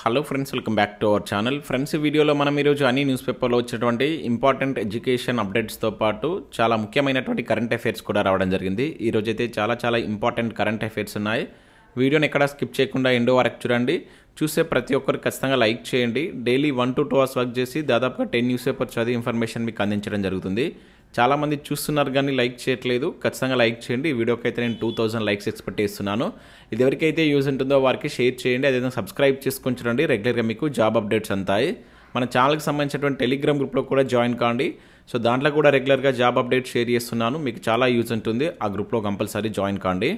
Hello friends, welcome back to our channel. Friends, ఈ వీడియోలో మనం ఈరోజు అన్ని న్యూస్ పేపర్లో వచ్చేటువంటి ఇంపార్టెంట్ ఎడ్యుకేషన్ అప్డేట్స్తో పాటు చాలా ముఖ్యమైనటువంటి కరెంట్ అఫైర్స్ కూడా రావడం జరిగింది. ఈరోజు అయితే చాలా ఇంపార్టెంట్ కరెంట్ అఫైర్స్ ఉన్నాయి. వీడియోని ఎక్కడ స్కిప్ చేయకుండా ఎండో వరకు చూడండి. చూసే ప్రతి ఒక్కరు ఖచ్చితంగా లైక్ చేయండి. డైలీ 1 to 2 hours వర్క్ చేసి దాదాపుగా 10 న్యూస్ పేపర్ చదివి ఇన్ఫర్మేషన్ మీకు అందించడం జరుగుతుంది. చాలామంది చూస్తున్నారు కానీ లైక్ చేయట్లేదు. ఖచ్చితంగా లైక్ చేయండి. ఈ వీడియోకి అయితే నేను 2000 లైక్స్ ఎక్స్పెక్ట్ చేస్తున్నాను. ఇది ఎవరికైతే యూజ్ ఉంటుందో వారికి షేర్ చేయండి. అదేవిధంగా సబ్స్క్రైబ్ చేసుకొని చూడండి. రెగ్యులర్గా మీకు జాబ్ అప్డేట్స్ అంతాయి. మన ఛానల్కి సంబంధించినటువంటి టెలిగ్రామ్ గ్రూప్లో కూడా జాయిన్ కాండి. సో దాంట్లో కూడా రెగ్యులర్గా జాబ్ అప్డేట్స్ షేర్ చేస్తున్నాను. మీకు చాలా యూజ్ ఉంటుంది. ఆ గ్రూప్లో కంపల్సరీ జాయిన్ కాండి.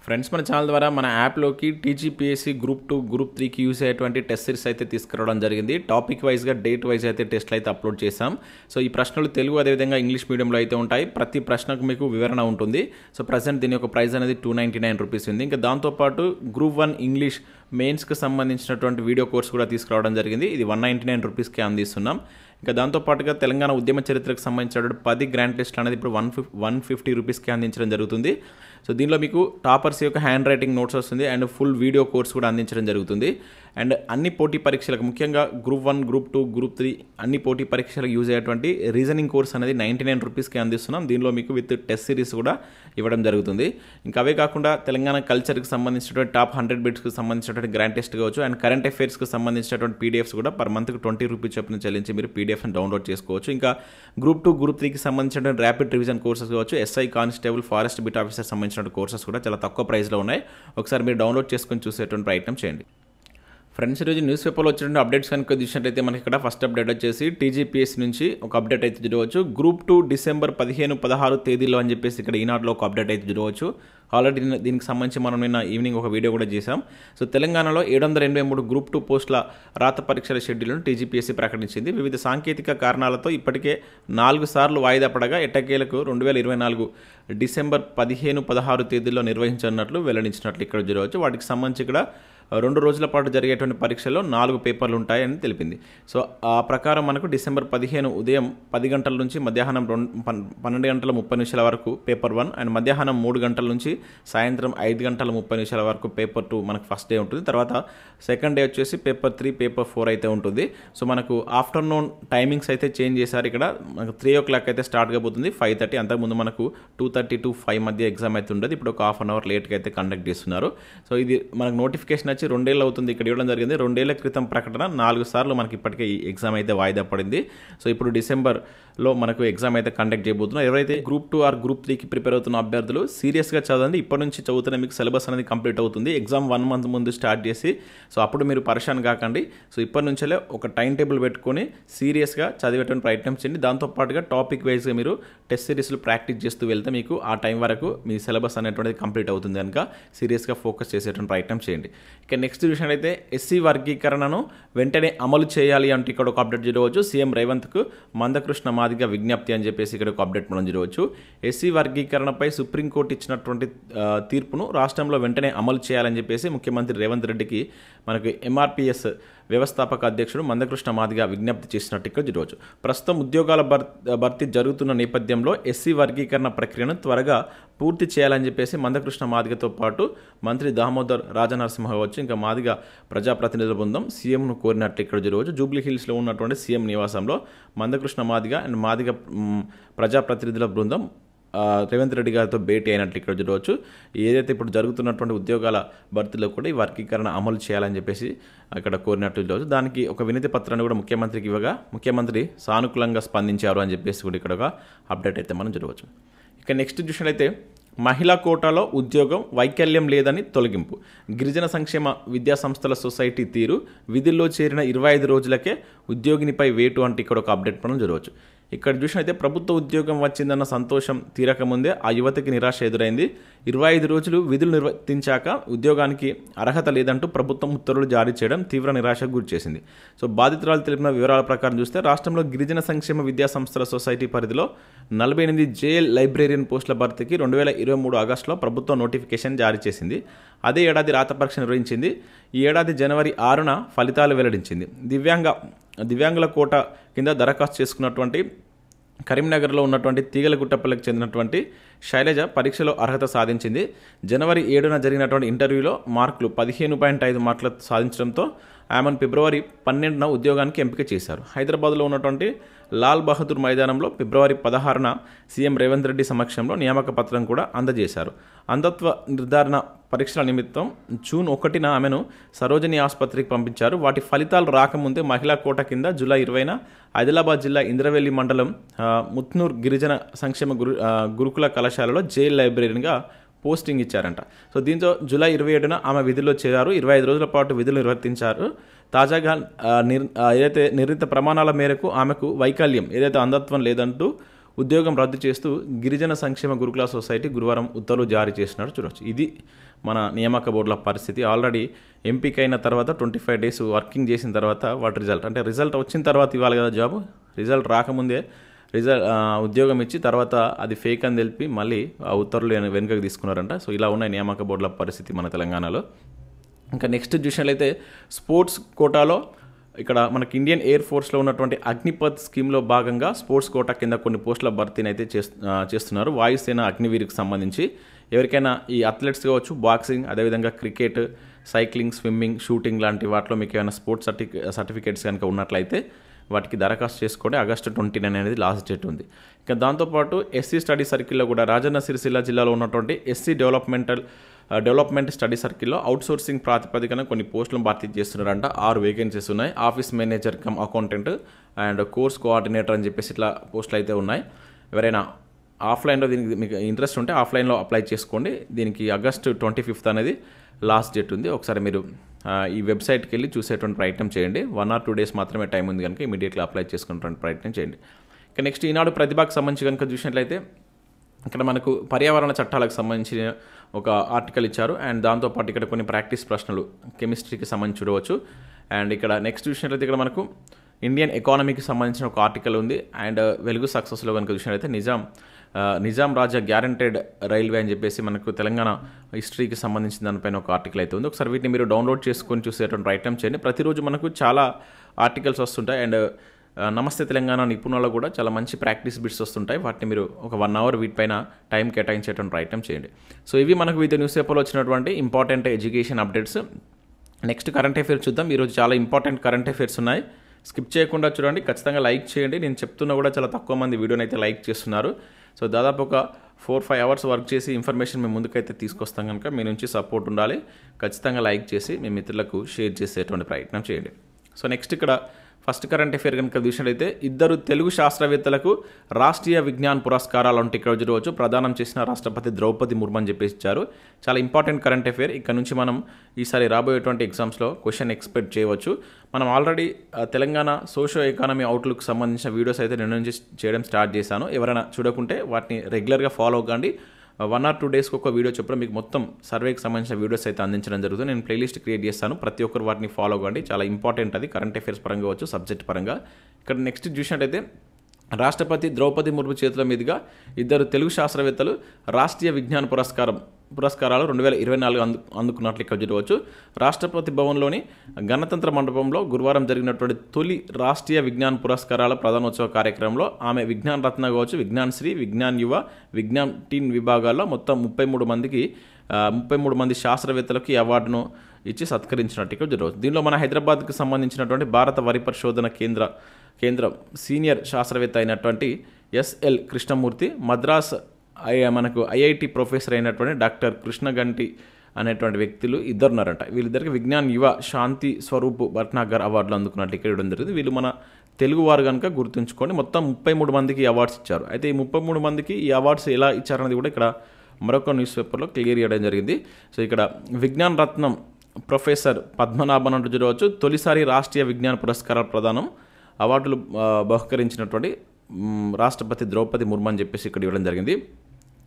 ఫ్రెండ్స్, మన ఛానల్ ద్వారా మన యాప్లోకి టీజీపీఎస్సీ గ్రూప్ 2 గ్రూప్ 3కి యూజ్ అయ్యేటువంటి టెస్ట్ సిరీస్ అయితే తీసుకురావడం జరిగింది. టాపిక్ వైజ్గా డేట్ వైజ్ అయితే టెస్ట్లు అయితే అప్లోడ్ చేశాం. సో ఈ ప్రశ్నలు తెలుగు అదేవిధంగా ఇంగ్లీష్ మీడియంలో అయితే ఉంటాయి. ప్రతి ప్రశ్నకు మీకు వివరణ ఉంటుంది. సో ప్రజెంట్ దీని యొక్క ప్రైస్ అనేది 299 రూపీస్ ఉంది. ఇంకా దాంతోపాటు గ్రూప్ 1 ఇంగ్లీష్ మెయిన్స్కి సంబంధించినటువంటి వీడియో కోర్స్ కూడా తీసుకురావడం జరిగింది. ఇది 199 రూపీస్కే అందిస్తున్నాం. ఇంకా దాంతోపాటుగా తెలంగాణ ఉద్యమ చరిత్రకు సంబంధించిన 10 గ్రాండ్ టెస్ట్లు అనేది ఇప్పుడు 150 రూపీస్కి అందించడం జరుగుతుంది. సో దీనిలో మీకు టాపర్స్ యొక్క హ్యాండ్ రైటింగ్ నోట్స్ వస్తుంది అండ్ ఫుల్ వీడియో కోర్స్ కూడా అందించడం జరుగుతుంది. అండ్ అన్ని పోటీ పరీక్షలకు ముఖ్యంగా గ్రూప్ 1, గ్రూప్ 2, గ్రూప్ 3 అన్ని పోటీ పరీక్షలకు యూజ్ అయ్యేటువంటి రీజనింగ్ కోర్స్ అనేది 99 రూపీస్కి అందిస్తున్నాం. దీనిలో మీకు విత్ టెస్ట్ సిరీస్ కూడా ఇవ్వడం జరుగుతుంది. ఇంకా అవే కాకుండా తెలంగాణ కల్చర్కి సంబంధించినటువంటి టాప్ 100 బిట్స్కి సంబంధించినటువంటి గ్రాండ్ టెస్ట్ కావచ్చు అండ్ కరెంట్ అఫైర్స్కి సంబంధించినటువంటి పీడిఎఫ్స్ కూడా పర్ మంత్కి 20 రూపీస్ చొప్పున చెల్లించి మీరు పీడిఎఫ్ని డౌన్లోడ్ చేసుకోవచ్చు. ఇంకా గ్రూప్ 2, గ్రూప్ 3కి సంబంధించినటువంటి ర్యాపిడ్ రివిజన్ కోర్సెస్ కావచ్చు, SI constable, forest bit officer సంబంధించిన కోర్సెస్ కూడా చాలా తక్కువ ప్రైస్లో ఉన్నాయి. ఒకసారి మీరు డౌన్లోడ్ చేసుకొని చూసేటువంటి ప్రయత్నం చేయండి. ఫ్రెండ్స్, ఈరోజు న్యూస్ పేపర్లో వచ్చిన అప్డేట్స్ కనుక చూసినట్టయితే మనకి ఇక్కడ ఫస్ట్ అప్డేట్ వచ్చేసి టీజీపీఎస్సీ నుంచి ఒక అప్డేట్ అయితే చూడవచ్చు. గ్రూప్ 2 డిసెంబర్ 15, 16 తేదీలో అని చెప్పేసి ఇక్కడ ఈనాడులో ఒక అప్డేట్ అయితే చూడవచ్చు. ఆల్రెడీ దీనికి సంబంధించి మనం నిన్న ఈవినింగ్ ఒక వీడియో కూడా చేశాం. సో తెలంగాణలో 783 గ్రూప్ 2 పోస్టుల రాత పరీక్షల షెడ్యూల్ను టీజీపీఎస్సీ ప్రకటించింది. వివిధ సాంకేతిక కారణాలతో ఇప్పటికే 4 సార్లు వాయిదా పడగా ఎట్టకేలకు 2024 డిసెంబర్ 15, 16 తేదీల్లో నిర్వహించనున్నట్లు వెల్లడించినట్లు ఇక్కడ చూడవచ్చు. వాటికి సంబంధించి ఇక్కడ 2 రోజుల పాటు జరిగేటువంటి పరీక్షల్లో 4 పేపర్లు ఉంటాయని తెలిపింది. సో ఆ ప్రకారం మనకు డిసెంబర్ 15 ఉదయం 10 గంటల నుంచి మధ్యాహ్నం 12 గంటల 30 నిమిషాల వరకు పేపర్ 1 అండ్ మధ్యాహ్నం 3 గంటల నుంచి సాయంత్రం 5 గంటల 30 నిమిషాల వరకు పేపర్ 2 మనకు ఫస్ట్ డే ఉంటుంది. తర్వాత సెకండ్ డే వచ్చేసి పేపర్ 3, పేపర్ 4 అయితే ఉంటుంది. సో మనకు ఆఫ్టర్నూన్ టైమింగ్స్ అయితే చేంజ్ చేశారు. ఇక్కడ మనకు 3 o'clock అయితే స్టార్ట్ కాబోతుంది, 5:30. అంతకుముందు మనకు 2:30 to 5 మధ్య ఎగ్జామ్ అయితే ఉండదు. ఇప్పుడు ఒక హాఫ్ అన్ అవర్ లేట్గా అయితే కండక్ట్ చేస్తున్నారు. సో ఇది మనకు నోటిఫికేషన్ 2 ఏళ్ళు అవుతుంది ఇక్కడ ఇవ్వడం జరిగింది. 2 ఏళ్ల క్రితం ప్రకటన, 4 సార్లు మనకి ఇప్పటికే ఈ ఎగ్జామ్ అయితే వాయిదా పడింది. సో ఇప్పుడు డిసెంబర్లో మనకు ఎగ్జామ్ అయితే కండక్ట్ చేయబోతున్నారు. ఎవరైతే గ్రూప్ 2 ఆర్ గ్రూప్ 3కి ప్రిపేర్ అవుతున్న అభ్యర్థులు సీరియస్గా చదవండి. ఇప్పటి నుంచి చదువుతున్న మీకు సిలబస్ అనేది కంప్లీట్ అవుతుంది. ఎగ్జామ్ 1 month ముందు స్టార్ట్ చేసి సో అప్పుడు మీరు పరేషాన్ కాకండి. సో ఇప్పటి నుంచే ఒక టైం టేబుల్ పెట్టుకొని సీరియస్గా చదివేటువంటి ప్రయత్నం చేయండి. దాంతోపాటుగా టాపిక్ వైజ్గా మీరు టెస్ట్ సిరీస్లు ప్రాక్టీస్ చేస్తూ వెళ్తే మీకు ఆ టైం వరకు మీ సిలబస్ అనేటువంటిది కంప్లీట్ అవుతుంది కనుక సీరియస్గా ఫోకస్ చేసేటువంటి ప్రయత్నం చేయండి. ఇక నెక్స్ట్ చూసినట్లయితే ఎస్సీ వర్గీకరణను వెంటనే అమలు చేయాలి అంటే ఇక్కడ ఒక అప్డేట్ చూడవచ్చు. సీఎం రేవంత్కు మందకృష్ణ మాదిగ విజ్ఞప్తి అని చెప్పేసి ఇక్కడ ఒక అప్డేట్ మనం చూడవచ్చు. ఎస్సీ వర్గీకరణపై సుప్రీంకోర్టు ఇచ్చినటువంటి తీర్పును రాష్ట్రంలో వెంటనే అమలు చేయాలని చెప్పేసి ముఖ్యమంత్రి రేవంత్ రెడ్డికి మనకు ఎంఆర్పీఎస్ వ్యవస్థాపక అధ్యక్షుడు మందకృష్ణ మాదిగ విజ్ఞప్తి చేసినట్టు ఇక్కడ చూడవచ్చు. ప్రస్తుతం ఉద్యోగాల భర్తీ జరుగుతున్న నేపథ్యంలో ఎస్సీ వర్గీకరణ ప్రక్రియను త్వరగా పూర్తి చేయాలని చెప్పేసి మందకృష్ణ మాదిగతో పాటు మంత్రి దామోదర్ రాజనరసింహ వచ్చి ఇంకా మాదిగ ప్రజాప్రతినిధుల బృందం సీఎంను కోరినట్టు ఇక్కడ చూడవచ్చు. జూబ్లీ హిల్స్లో ఉన్నటువంటి సీఎం నివాసంలో మందకృష్ణ మాదిగ అండ్ మాదిగ ప్రజాప్రతినిధుల బృందం రేవంత్ రెడ్డి గారితో భేటీ అయినట్లు ఇక్కడ చూడవచ్చు. ఏదైతే ఇప్పుడు జరుగుతున్నటువంటి ఉద్యోగాల భర్తీలో కూడా ఈ వర్గీకరణ అమలు చేయాలని చెప్పేసి అక్కడ కోరినట్లు చూడవచ్చు. దానికి ఒక వినతి పత్రాన్ని కూడా ముఖ్యమంత్రికి ఇవ్వగా ముఖ్యమంత్రి సానుకూలంగా స్పందించారు అని చెప్పేసి కూడా ఇక్కడ ఒక అప్డేట్ అయితే మనం చూడవచ్చు. ఇక నెక్స్ట్ చూసినట్లయితే మహిళా కోటాలో ఉద్యోగం వైకల్యం లేదని తొలగింపు, గిరిజన సంక్షేమ విద్యా సంస్థల సొసైటీ తీరు, విధుల్లో చేరిన 25 రోజులకే ఉద్యోగినిపై వేటు అంటే ఇక్కడ ఒక అప్డేట్ మనం చూడవచ్చు. ఇక్కడ చూసినట్లయితే ప్రభుత్వ ఉద్యోగం వచ్చిందన్న సంతోషం తీరకముందే ఆ యువతికి నిరాశ ఎదురైంది. 25 రోజులు విధులు నిర్వర్తించాక ఉద్యోగానికి అర్హత లేదంటూ ప్రభుత్వం ఉత్తర్వులు జారీ చేయడం తీవ్ర నిరాశకు గురిచేసింది. సో బాధితురాలు తెలిపిన వివరాల ప్రకారం చూస్తే రాష్ట్రంలో గిరిజన సంక్షేమ విద్యా సంస్థల సొసైటీ పరిధిలో 48 జేఎల్ లైబ్రేరియన్ పోస్టుల భర్తీకి 2023 ఆగస్టులో ప్రభుత్వం నోటిఫికేషన్ జారీ చేసింది. అదే ఏడాది రాత పరీక్ష నిర్వహించింది. ఈ ఏడాది జనవరి 6న ఫలితాలు వెల్లడించింది. దివ్యాంగుల కోట కింద దరఖాస్తు చేసుకున్నటువంటి కరీంనగర్లో ఉన్నటువంటి తీగలగుట్టపల్లికి చెందినటువంటి శైలజ పరీక్షలో అర్హత సాధించింది. జనవరి 7న జరిగినటువంటి ఇంటర్వ్యూలో మార్కులు 15.5 మార్కులు సాధించడంతో ఆమెను ఫిబ్రవరి 12న ఉద్యోగానికి ఎంపిక చేశారు. హైదరాబాద్లో ఉన్నటువంటి లాల్ బహదూర్ మైదానంలో ఫిబ్రవరి 16న సీఎం రేవంత్ రెడ్డి సమక్షంలో నియామక పత్రం కూడా అందజేశారు. అంధత్వ నిర్ధారణ పరీక్షల నిమిత్తం జూన్ 1న ఆమెను సరోజిని ఆసుపత్రికి పంపించారు. వాటి ఫలితాలు రాకముందే మహిళా కోట కింద జూలై 20న ఆదిలాబాద్ జిల్లా ఇంద్రవెల్లి మండలం ముత్నూర్ గిరిజన సంక్షేమ గురుకుల కళాశాలలో జైల్ లైబ్రరీగా పోస్టింగ్ ఇచ్చారంట. సో దీంతో జూలై 27న ఆమె విధుల్లో చేరారు. 25 రోజుల పాటు విధులు నిర్వర్తించారు. తాజాగా ఏదైతే నిర్ణీత ప్రమాణాల మేరకు ఆమెకు వైకల్యం ఏదైతే అంధత్వం లేదంటూ ఉద్యోగం రద్దు చేస్తూ గిరిజన సంక్షేమ గురుకుల సొసైటీ గురువారం ఉత్తర్వులు జారీ చేసినారు. చూడవచ్చు, ఇది మన నియామక బోర్డుల పరిస్థితి. ఆల్రెడీ ఎంపికైన తర్వాత 25 డేస్ వర్కింగ్ చేసిన తర్వాత వాటి రిజల్ట్ వచ్చిన తర్వాత ఇవ్వాలి కదా జాబ్. రిజల్ట్ రాకముందే ఉద్యోగం ఇచ్చి తర్వాత అది ఫేక్ అని తెలిపి మళ్ళీ ఆ ఉత్తర్వులు వెనుకకు తీసుకున్నారంట. సో ఇలా ఉన్నాయి నియామక బోర్డుల పరిస్థితి మన తెలంగాణలో. ఇంకా నెక్స్ట్ చూసినట్లయితే స్పోర్ట్స్ కోటాలో ఇక్కడ మనకి ఇండియన్ ఎయిర్ ఫోర్స్లో ఉన్నటువంటి అగ్నిపథ్ స్కీమ్లో భాగంగా స్పోర్ట్స్ కోటా కింద కొన్ని పోస్టుల భర్తీని అయితే చేస్తున్నారు. వాయుసేన అగ్నివీర్కి సంబంధించి ఎవరికైనా ఈ అథ్లెట్స్ కావచ్చు, బాక్సింగ్, అదేవిధంగా క్రికెట్, సైక్లింగ్, స్విమ్మింగ్, షూటింగ్ లాంటి వాటిలో మీకు ఏమైనా స్పోర్ట్స్ సర్టిఫికేట్స్ కనుక ఉన్నట్లయితే వాటికి దరఖాస్తు చేసుకోండి. ఆగస్టు 29 అనేది లాస్ట్ డేట్ ఉంది. ఇంకా దాంతోపాటు ఎస్సీ స్టడీ సర్కిల్లో కూడా రాజన్న సిరిసిల్ల జిల్లాలో ఉన్నటువంటి ఎస్సీ డెవలప్మెంట్ స్టడీ సర్కిల్లో అవుట్సోర్సింగ్ ప్రాతిపదికన కొన్ని పోస్టులను భర్తీ చేస్తున్నారంట. 6 వేకెన్సీస్ ఉన్నాయి. Office manager come accountant and course coordinator అని చెప్పేసి ఇట్లా పోస్టులు అయితే ఉన్నాయి. ఎవరైనా ఆఫ్లైన్లో దీనికి మీకు ఇంట్రెస్ట్ ఉంటే ఆఫ్లైన్లో అప్లై చేసుకోండి. దీనికి ఆగస్టు 25 అనేది లాస్ట్ డేట్ ఉంది. ఒకసారి మీరు ఈ వెబ్సైట్కి వెళ్ళి చూసేటువంటి ప్రయత్నం చేయండి. 1 or 2 డేస్ మాత్రమే టైం ఉంది కనుక ఇమీడియట్గా అప్లై చేసుకునేటువంటి ప్రయత్నం చేయండి. ఇక నెక్స్ట్ ఈనాడు ప్రతిభకు సంబంధించి కనుక చూసినట్లయితే ఇక్కడ మనకు పర్యావరణ చట్టాలకు సంబంధించిన ఒక ఆర్టికల్ ఇచ్చారు. అండ్ దాంతోపాటు ఇక్కడ కొన్ని ప్రాక్టీస్ ప్రశ్నలు కెమిస్ట్రీకి సంబంధించి చూడవచ్చు. అండ్ ఇక్కడ నెక్స్ట్ చూసినట్లయితే ఇక్కడ మనకు ఇండియన్ ఎకానమీకి సంబంధించిన ఒక ఆర్టికల్ ఉంది. అండ్ వెలుగు సక్సెస్లో కనుక చూసినట్లయితే నిజాం రాజా గ్యారంటెడ్ రైల్వే అని చెప్పేసి మనకు తెలంగాణ హిస్టరీకి సంబంధించిన దానిపైన ఒక ఆర్టికల్ అయితే ఉంది. ఒకసారి వీటిని మీరు డౌన్లోడ్ చేసుకొని చూసేటువంటి ప్రయత్నం చేయండి. ప్రతిరోజు మనకు చాలా ఆర్టికల్స్ వస్తుంటాయి. అండ్ నమస్తే తెలంగాణ నిపుణులలో కూడా చాలా మంచి ప్రాక్టీస్ బిట్స్ వస్తుంటాయి. వాటిని మీరు ఒక 1 hour వీటిపైన టైం కేటాయించేటువంటి ప్రయత్నం చేయండి. సో ఇవి మనకు వివిధ న్యూస్ పేపర్లో వచ్చినటువంటి important education updates. Next current affairs చూద్దాం. ఈరోజు చాలా ఇంపార్టెంట్ కరెంట్ అఫైర్స్ ఉన్నాయి. స్కిప్ చేయకుండా చూడండి. ఖచ్చితంగా లైక్ చేయండి. నేను చెప్తున్నా కూడా చాలా తక్కువ మంది వీడియోని అయితే లైక్ చేస్తున్నారు. సో దాదాపు ఒక 4-5 hours వర్క్ చేసి ఇన్ఫర్మేషన్ మేము ముందుకైతే తీసుకొస్తాం కనుక మీ నుంచి సపోర్ట్ ఉండాలి. ఖచ్చితంగా లైక్ చేసి మీ మిత్రులకు షేర్ చేసేటువంటి ప్రయత్నం చేయండి. సో నెక్స్ట్ ఇక్కడ ఫస్ట్ కరెంట్ అఫైర్ కనుక చూసినట్లయితే 2 తెలుగు శాస్త్రవేత్తలకు రాష్ట్రీయ విజ్ఞాన్ పురస్కారాలు అంటే ఇక్కడ రోజు ప్రదానం చేసిన రాష్ట్రపతి ద్రౌపది ముర్ము అని చెప్పేసి ఇచ్చారు. చాలా ఇంపార్టెంట్ కరెంట్ అఫైర్. ఇక్కడ నుంచి మనం ఈసారి రాబోయేటువంటి ఎగ్జామ్స్లో క్వశ్చన్ ఎక్స్పెక్ట్ చేయవచ్చు. మనం already Telangana socio economy outlook సంబంధించిన వీడియోస్ అయితే నేను నుంచి చేయడం స్టార్ట్ చేశాను. ఎవరైనా చూడకుంటే వాటిని రెగ్యులర్గా ఫాలో అవ్వండి. 1 or 2 డేస్కి ఒక వీడియో చెప్పడం మీకు మొత్తం సర్వేకి సంబంధించిన వీడియోస్ అయితే అందించడం జరుగుతుంది. నేను ప్లేలిస్ట్ క్రియేట్ చేస్తాను. ప్రతి ఒక్కరు వాటిని ఫాలో అవ్వండి. చాలా ఇంపార్టెంట్ అది కరెంట్ అఫైర్స్ పరంగా కావచ్చు, సబ్జెక్ట్ పరంగా. ఇక్కడ నెక్స్ట్ చూసినట్టయితే రాష్ట్రపతి ద్రౌపది ముర్ము చేతుల మీదుగా 2 తెలుగు శాస్త్రవేత్తలు రాష్ట్రీయ విజ్ఞాన పురస్కారాలు 2024 అందుకున్నట్లు ఇక్కడ చూడవచ్చు. రాష్ట్రపతి భవన్లోని గణతంత్ర మండపంలో గురువారం జరిగినటువంటి తొలి రాష్ట్రీయ విజ్ఞాన పురస్కారాల ప్రధానోత్సవ కార్యక్రమంలో ఆమె విజ్ఞాన్ రత్న కావచ్చు, విజ్ఞాన్ శ్రీ, విజ్ఞాన్ యువ, విజ్ఞాన్ టీన్ విభాగాల్లో మొత్తం 33 మంది శాస్త్రవేత్తలకు ఈ అవార్డును ఇచ్చి సత్కరించినట్టు ఇక్కడ చూడవచ్చు. దీనిలో మన హైదరాబాద్కు సంబంధించినటువంటి భారత వరి పరిశోధన కేంద్రం సీనియర్ శాస్త్రవేత్త అయినటువంటి ఎస్ఎల్ కృష్ణమూర్తి, మద్రాస్ మనకు ఐఐటి ప్రొఫెసర్ అయినటువంటి డాక్టర్ కృష్ణగంటి అనేటువంటి వ్యక్తులు 2 ఉన్నారంట. వీళ్ళిద్దరికి విజ్ఞాన్ యువ శాంతి స్వరూప్ భట్నాగర్ అవార్డులు అందుకున్నట్టు ఇక్కడ ఇవ్వడం జరిగింది. వీళ్ళు మన తెలుగు వారు కనుక గుర్తుంచుకొని మొత్తం 33 మందికి అవార్డ్స్ ఇచ్చారు. అయితే ఈ 33 మందికి ఈ అవార్డ్స్ ఎలా ఇచ్చారనేది కూడా ఇక్కడ మరొక న్యూస్ పేపర్లో క్లియర్ చేయడం జరిగింది. సో ఇక్కడ విజ్ఞాన్ రత్నం ప్రొఫెసర్ పద్మనాభన్ అంటూ చూడవచ్చు. తొలిసారి రాష్ట్రీయ విజ్ఞాన పురస్కారాల ప్రదానం అవార్డులు బహుకరించినటువంటి రాష్ట్రపతి ద్రౌపది ముర్ము అని చెప్పేసి ఇక్కడ ఇవ్వడం జరిగింది.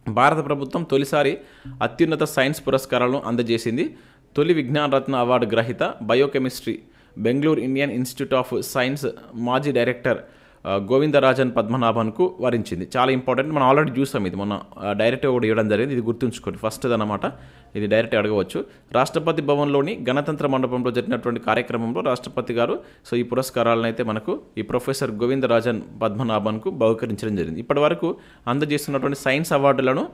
భారత ప్రభుత్వం తొలిసారి అత్యున్నత సైన్స్ పురస్కారాలను అందజేసింది. తొలి విజ్ఞాన రత్న అవార్డు గ్రహీత biochemistry Bengaluru Indian institute of science మాజీ డైరెక్టర్ గోవిందరాజన్ పద్మనాభన్కు వరించింది. చాలా ఇంపార్టెంట్. మనం ఆల్రెడీ చూసాం. ఇది మొన్న డైరెక్ట్గా కూడా ఇవ్వడం జరిగింది. ఇది గుర్తుంచుకోండి. ఫస్ట్ అనమాట ఇది డైరెక్ట్ అడగవచ్చు. రాష్ట్రపతి భవన్లోని గణతంత్ర మండపంలో జరిగినటువంటి కార్యక్రమంలో రాష్ట్రపతి గారు సో ఈ పురస్కారాలను అయితే మనకు ఈ ప్రొఫెసర్ గోవిందరాజన్ పద్మనాభన్కు బహుకరించడం జరిగింది. ఇప్పటి వరకు అందజేస్తున్నటువంటి సైన్స్ అవార్డులను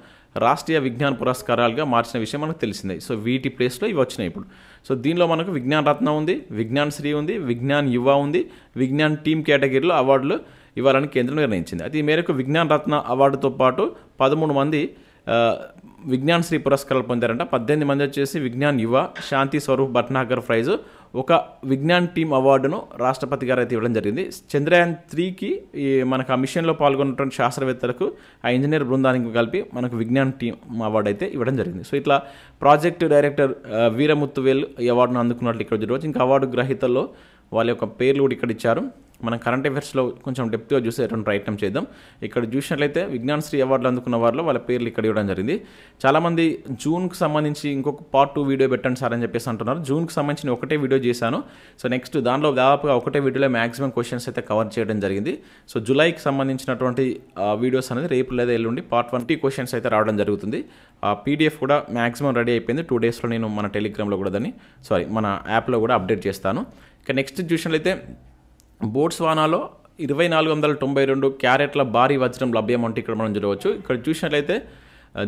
రాష్ట్రీయ విజ్ఞాన పురస్కారాలుగా మార్చిన విషయం మనకు తెలిసిందే. సో వీటి ప్లేస్లో ఇవి వచ్చినాయి ఇప్పుడు. సో దీనిలో మనకు విజ్ఞాన్ రత్న ఉంది, విజ్ఞాన్ శ్రీ ఉంది, విజ్ఞాన్ యువ ఉంది, విజ్ఞాన్ టీమ్ కేటగిరీలో అవార్డులు ఇవ్వాలని కేంద్రం నిర్ణయించింది. అయితే ఈ మేరకు విజ్ఞాన్ రత్న అవార్డుతో పాటు 13 మంది విజ్ఞాన్ శ్రీ పురస్కారాలు పొందారంట. 18 మంది వచ్చేసి విజ్ఞాన్ యువ, శాంతి స్వరూప్ భట్నాగర్ ప్రైజు, ఒక విజ్ఞాన్ టీమ్ అవార్డును రాష్ట్రపతి గారు అయితే ఇవ్వడం జరిగింది. చంద్రయాన్ 3కి మనకు ఆ మిషన్లో పాల్గొన్నటువంటి శాస్త్రవేత్తలకు ఆ ఇంజనీర్ బృందానికి కలిపి మనకు విజ్ఞాన్ టీమ్ అవార్డు అయితే ఇవ్వడం జరిగింది. సో ఇట్లా ప్రాజెక్ట్ డైరెక్టర్ వీరముత్తువేల్ ఈ అవార్డును అందుకున్నట్లు ఇక్కడ చూడవచ్చు. ఇంకా అవార్డు గ్రహీతల్లో వాళ్ళ యొక్క పేర్లు కూడా ఇక్కడ ఇచ్చారు. మనం కరెంట్ అఫైర్స్లో కొంచెం డెప్త్గా చూసే అటువంటి ప్రయత్నం చేద్దాం. ఇక్కడ చూసినట్లయితే విజ్ఞాన్ శ్రీ అవార్డులు అందుకున్న వారిలో వాళ్ళ పేర్లు ఇక్కడ ఇవ్వడం జరిగింది. చాలామంది జూన్కి సంబంధించి ఇంకొక పార్ట్ 2 వీడియో పెట్టండి సార్ అని చెప్పేసి అంటున్నారు. జూన్కి సంబంధించిన ఒకటే వీడియో చేశాను. సో నెక్స్ట్ దానిలో దాదాపుగా ఒకటే వీడియోలో మ్యాక్సిమం క్వశ్చన్స్ అయితే కవర్ చేయడం జరిగింది. సో జూలైకి సంబంధించినటువంటి వీడియోస్ అనేది రేపు లేదా ఎల్లుండి పార్ట్ 1 క్వశ్చన్స్ అయితే రావడం జరుగుతుంది. ఆ పీడిఎఫ్ కూడా మ్యాక్సిమం రెడీ అయిపోయింది. 2 డేస్లో నేను మన టెలిగ్రామ్లో కూడా మన యాప్లో కూడా అప్డేట్ చేస్తాను. ఇక నెక్స్ట్ చూసినట్లయితే బోట్స్వానాలో 2492 క్యారెట్ల భారీ వజ్రం లభ్యం అంటే ఇక్కడ మనం చూడవచ్చు. ఇక్కడ చూసినట్లయితే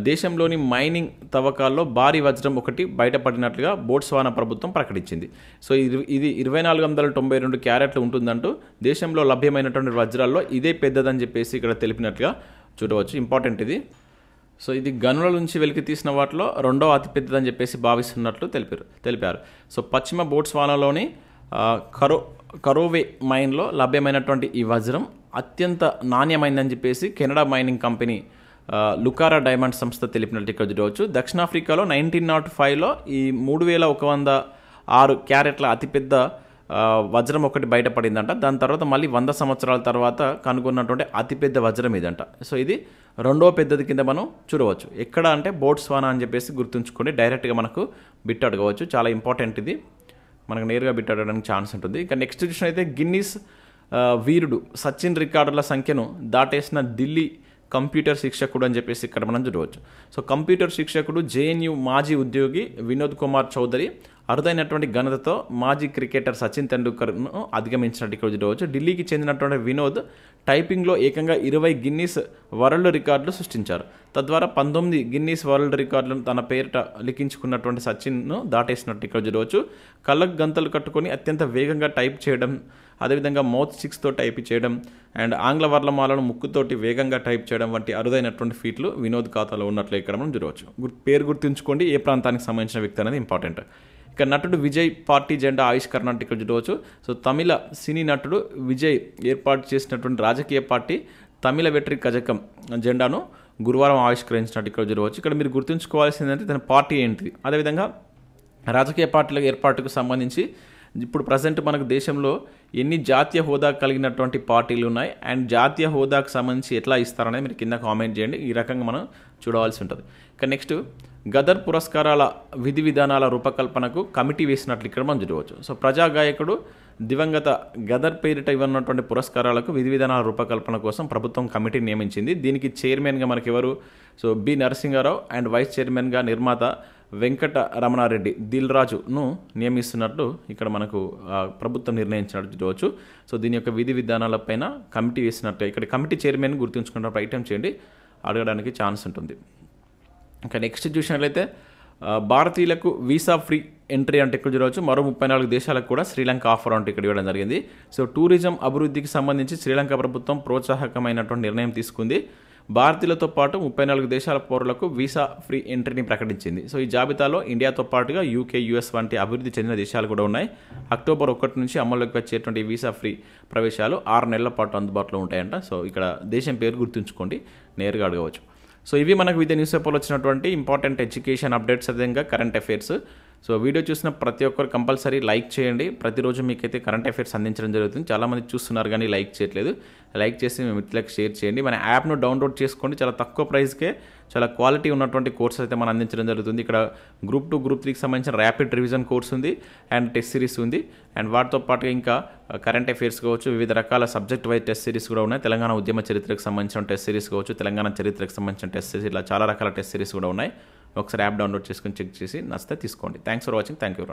దేశంలోని మైనింగ్ తవ్వకాల్లో భారీ వజ్రం ఒకటి బయటపడినట్లుగా బోట్స్వానా ప్రభుత్వం ప్రకటించింది. సో ఇది 2492 క్యారెట్లు ఉంటుందంటూ దేశంలో లభ్యమైనటువంటి వజ్రాల్లో ఇదే పెద్దదని చెప్పేసి ఇక్కడ తెలిపినట్లుగా చూడవచ్చు. ఇంపార్టెంట్ ఇది. సో ఇది గనుల నుంచి వెలికి తీసిన వాటిలో 2వ అతిపెద్దదని చెప్పేసి భావిస్తున్నట్లు తెలిపారు. సో పశ్చిమ బోట్స్వానాలోని కరోవే మైన్లో లభ్యమైనటువంటి ఈ వజ్రం అత్యంత నాణ్యమైందని చెప్పేసి కెనడా మైనింగ్ కంపెనీ లుకారా డైమండ్ సంస్థ తెలిపినట్టు ఇక్కడ చూడవచ్చు. దక్షిణాఫ్రికాలో 1905లో ఈ 3106 క్యారెట్ల అతిపెద్ద వజ్రం ఒకటి బయటపడిందంట. దాని తర్వాత మళ్ళీ 100 సంవత్సరాల తర్వాత కనుగొన్నటువంటి అతిపెద్ద వజ్రం ఇదంట. సో ఇది 2వ పెద్దది కింద మనం చూడవచ్చు. ఎక్కడ అంటే బోట్స్వానా అని చెప్పేసి గుర్తుంచుకోండి. డైరెక్ట్గా మనకు బిట్ అడగవచ్చు. చాలా ఇంపార్టెంట్ ఇది. మనకు నేరుగా బిట్ అడగడానికి ఛాన్స్ ఉంటుంది. ఇక నెక్స్ట్ చూసినట్లయితే గిన్నీస్ వీరుడు సచిన్ రికార్డుల సంఖ్యను దాటేసిన ఢిల్లీ కంప్యూటర్ శిక్షకుడు అని చెప్పేసి ఇక్కడ మనం చూడవచ్చు. సో కంప్యూటర్ శిక్షకుడు జేఎన్యూ మాజీ ఉద్యోగి వినోద్ కుమార్ చౌదరి అరుదైనటువంటి ఘనతతో మాజీ క్రికెటర్ సచిన్ తెండూల్కర్ను అధిగమించినట్టు ఇక్కడ చూడవచ్చు. ఢిల్లీకి చెందినటువంటి వినోద్ టైపింగ్లో ఏకంగా 20 గిన్నీస్ వరల్డ్ రికార్డులు సృష్టించారు. తద్వారా 19 గిన్నీస్ వరల్డ్ రికార్డులను తన పేరిట లిఖించుకున్నటువంటి సచిన్ను దాటేసినట్టు ఇక్కడ చూడవచ్చు. కళ్ళకు గంతలు కట్టుకొని అత్యంత వేగంగా టైప్ చేయడం, అదేవిధంగా మౌత్ స్టిక్స్తో టైప్ చేయడం అండ్ ఆంగ్ల వర్ణమాలను ముక్కుతోటి వేగంగా టైప్ చేయడం వంటి అరుదైనటువంటి ఫీట్లు వినోద్ ఖాతాలో ఉన్నట్లు ఇక్కడ మనం చూడవచ్చు. పేరు గుర్తుంచుకోండి, ఏ ప్రాంతానికి సంబంధించిన వ్యక్తి అనేది ఇంపార్టెంట్. ఇక నటుడు విజయ్ పార్టీ జెండా ఆవిష్కరణ అంటే ఇక్కడ చూడవచ్చు. సో తమిళ సినీ నటుడు విజయ్ ఏర్పాటు చేసినటువంటి రాజకీయ పార్టీ తమిళ వెట్రి కజకం జెండాను గురువారం ఆవిష్కరించినట్టు ఇక్కడ చూడవచ్చు. ఇక్కడ మీరు గుర్తుంచుకోవాల్సిందంటే తన పార్టీ ఏంటిది, అదేవిధంగా రాజకీయ పార్టీల ఏర్పాటుకు సంబంధించి ఇప్పుడు ప్రజెంట్ మనకు దేశంలో ఎన్ని జాతీయ హోదా కలిగినటువంటి పార్టీలు ఉన్నాయి అండ్ జాతీయ హోదాకు సంబంధించి ఎట్లా ఇస్తారనేది మీరు కింద కామెంట్ చేయండి. ఈ రకంగా మనం చూడవలసి ఉంటుంది. ఇక నెక్స్ట్ గదర్ పురస్కారాల విధి విధానాల రూపకల్పనకు కమిటీ వేసినట్లు ఇక్కడ మనం చూడవచ్చు. సో ప్రజాగాయకుడు దివంగత గదర్ పేరిట ఇవ్వనున్నటువంటి పురస్కారాలకు విధి విధానాల రూపకల్పన కోసం ప్రభుత్వం కమిటీ నియమించింది. దీనికి చైర్మన్గా మనకి ఎవరు, so B Narasimha Rao and vice చైర్మన్గా నిర్మాత వెంకట రమణారెడ్డి దిల్రాజును నియమిస్తున్నట్లు ఇక్కడ మనకు ప్రభుత్వం నిర్ణయించినట్టు చూడవచ్చు. సో దీని యొక్క విధి విధానాలపైన కమిటీ వేసినట్టు ఇక్కడ కమిటీ చైర్మన్ గుర్తుంచుకున్న ప్రయత్నం చేయండి, అడగడానికి ఛాన్స్ ఉంటుంది. ఇంకా నెక్స్ట్ చూసినట్లయితే భారతీయులకు వీసా ఫ్రీ ఎంట్రీ అంటే ఇక్కడ చూడవచ్చు. మరో 34 దేశాలకు కూడా శ్రీలంక ఆఫర్ అంటే ఇక్కడ ఇవ్వడం జరిగింది. సో టూరిజం అభివృద్ధికి సంబంధించి శ్రీలంక ప్రభుత్వం ప్రోత్సాహకమైనటువంటి నిర్ణయం తీసుకుంది. భారతీయులతో పాటు 34 దేశాల పౌరులకు వీసా ఫ్రీ ఎంట్రీని ప్రకటించింది. సో ఈ జాబితాలో ఇండియాతో పాటుగా యూకే, యూఎస్ వంటి అభివృద్ధి చెందిన దేశాలు కూడా ఉన్నాయి. అక్టోబర్ 1 నుంచి అమల్లోకి వచ్చేటువంటి వీసా ఫ్రీ ప్రవేశాలు 6 నెలల పాటు అందుబాటులో ఉంటాయంట. సో ఇక్కడ దేశం పేరు గుర్తుంచుకోండి, నేరుగా అడగవచ్చు. సో ఇవి మనకు వివిధ న్యూస్ పేపర్లో వచ్చినటువంటి ఇంపార్టెంట్ ఎడ్యుకేషన్ అప్డేట్స్, అదేవిధంగా కరెంట్ అఫైర్స్. సో వీడియో చూసిన ప్రతి ఒక్కరు కంపల్సరీ లైక్ చేయండి. ప్రతిరోజు మీకైతే కరెంట్ అఫైర్స్ అందించడం జరుగుతుంది. చాలామంది చూస్తున్నారు కానీ లైక్ చేయట్లేదు. లైక్ చేసి మీ మిత్రులకు షేర్ చేయండి. మన యాప్ను డౌన్లోడ్ చేసుకోండి. చాలా తక్కువ ప్రైస్కే చాలా క్వాలిటీ ఉన్నటువంటి కోర్సెస్ అయితే మనం అందించడం జరుగుతుంది. ఇక్కడ గ్రూప్ 2, గ్రూప్ 3కి సంబంధించిన ర్యాపిడ్ రివిజన్ కోర్స్ ఉంది అండ్ టెస్ట్ సిరీస్ ఉంది. అండ్ వాటితో పాటుగా ఇంకా కరెంట్ అఫైర్స్ కావచ్చు, వివిధ రకాల సబ్జెక్ట్ వైజ్ టెస్ట్ సిరీస్ కూడా ఉన్నాయి. తెలంగాణ ఉద్యమ చరిత్రకు సంబంధించిన టెస్ట్ సిరీస్ కావచ్చు, తెలంగాణ చరిత్రకు సంబంధించిన టెస్ట్ సిరీస్, ఇలా చాలా రకాల టెస్ట్ సిరీస్ కూడా ఉన్నాయి. ఒకసారి యాప్ డౌన్లోడ్ చేసుకొని చెక్ చేసి నచ్చితే తీసుకోండి. Thanks for watching. Thank you.